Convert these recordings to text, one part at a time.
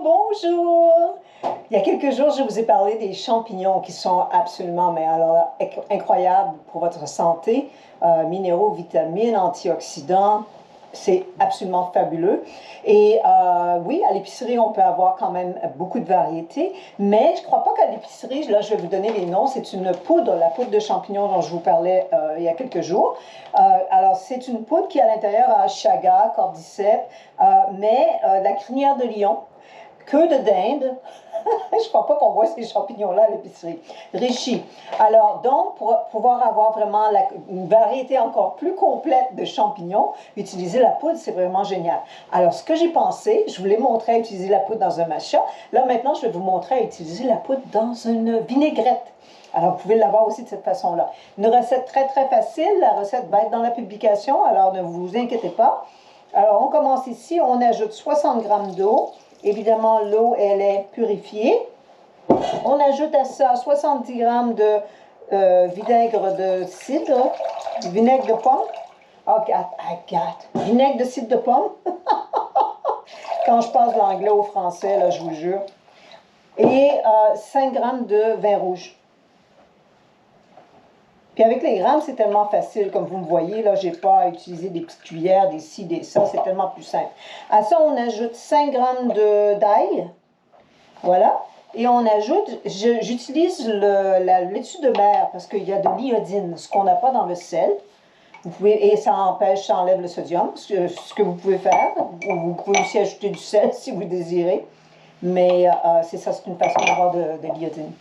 bonjour! Il y a quelques jours, je vous ai parlé des champignons qui sont absolument, mais alors, incroyables pour votre santé. Minéraux, vitamines, antioxydants, c'est absolument fabuleux. Et oui, à l'épicerie, on peut avoir quand même beaucoup de variétés, mais je ne crois pas qu'à l'épicerie, là, je vais vous donner les noms, c'est une poudre, la poudre de champignons dont je vous parlais il y a quelques jours. Alors, c'est une poudre qui, à l'intérieur, a chaga, cordyceps, la crinière de lion, queue de dinde. Je ne crois pas qu'on voit ces champignons-là à l'épicerie. Reishi. Alors, donc, pour pouvoir avoir vraiment une variété encore plus complète de champignons, utiliser la poudre, c'est vraiment génial. Alors, ce que j'ai pensé, je vous l'ai montré à utiliser la poudre dans un matcha. Là, maintenant, je vais vous montrer à utiliser la poudre dans une vinaigrette. Alors, vous pouvez l'avoir aussi de cette façon-là. Une recette très, très facile. La recette va être dans la publication, alors ne vous inquiétez pas. Alors, on commence ici. On ajoute 60 g d'eau. Évidemment, l'eau, elle est purifiée. On ajoute à ça 70 g de vinaigre de cidre, vinaigre de pomme. Oh, vinaigre de cidre de pomme. Quand je passe de l'anglais au français, là, je vous jure. Et 5 g de vin rouge. Puis avec les grammes, c'est tellement facile. Comme vous me voyez, là, je n'ai pas à utiliser des petites cuillères, des ci, des ça. C'est tellement plus simple. À ça, on ajoute 5 g d'ail. Voilà. Et on ajoute, j'utilise la laitue de mer parce qu'il y a de l'iodine, ce qu'on n'a pas dans le sel. Vous pouvez, et ça empêche, ça enlève le sodium, ce que vous pouvez faire. Vous pouvez aussi ajouter du sel si vous désirez. Mais c'est ça, c'est une façon d'avoir de l'iodine.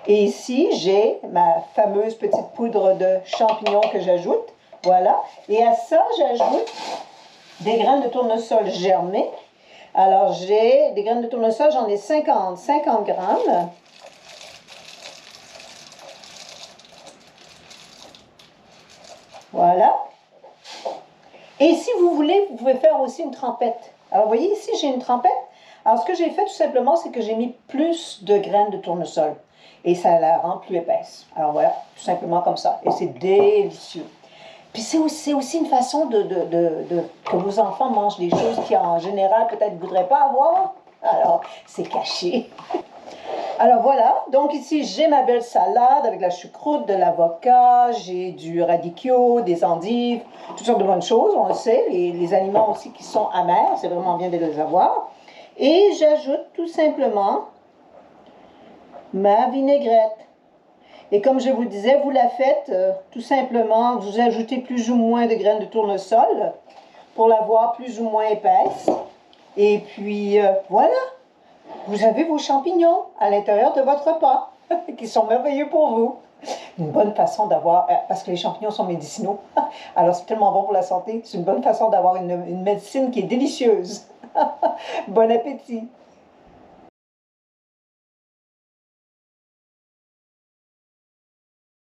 Et ici, j'ai ma fameuse petite poudre de champignons que j'ajoute. Voilà. Et à ça, j'ajoute des graines de tournesol germées. Alors, j'ai des graines de tournesol, j'en ai 50 grammes. Voilà. Et si vous voulez, vous pouvez faire aussi une trempette. Alors, vous voyez, ici, j'ai une trempette. Alors, ce que j'ai fait, tout simplement, c'est que j'ai mis plus de graines de tournesol. Et ça la rend plus épaisse. Alors voilà, tout simplement comme ça. Et c'est délicieux. Puis c'est aussi une façon que vos enfants mangent des choses qui, en général, peut-être ne voudraient pas avoir. Alors, c'est caché. Alors voilà, donc ici, j'ai ma belle salade avec la choucroute, de l'avocat, j'ai du radicchio, des endives, toutes sortes de bonnes choses, on le sait. Les aliments aussi qui sont amers, c'est vraiment bien de les avoir. Et j'ajoute tout simplement ma vinaigrette. Et comme je vous le disais, vous la faites tout simplement, vous ajoutez plus ou moins de graines de tournesol pour l'avoir plus ou moins épaisse. Et puis voilà, vous avez vos champignons à l'intérieur de votre repas qui sont merveilleux pour vous. Une bonne façon d'avoir, parce que les champignons sont médicinaux, alors c'est tellement bon pour la santé, c'est une bonne façon d'avoir une médecine qui est délicieuse. Bon appétit!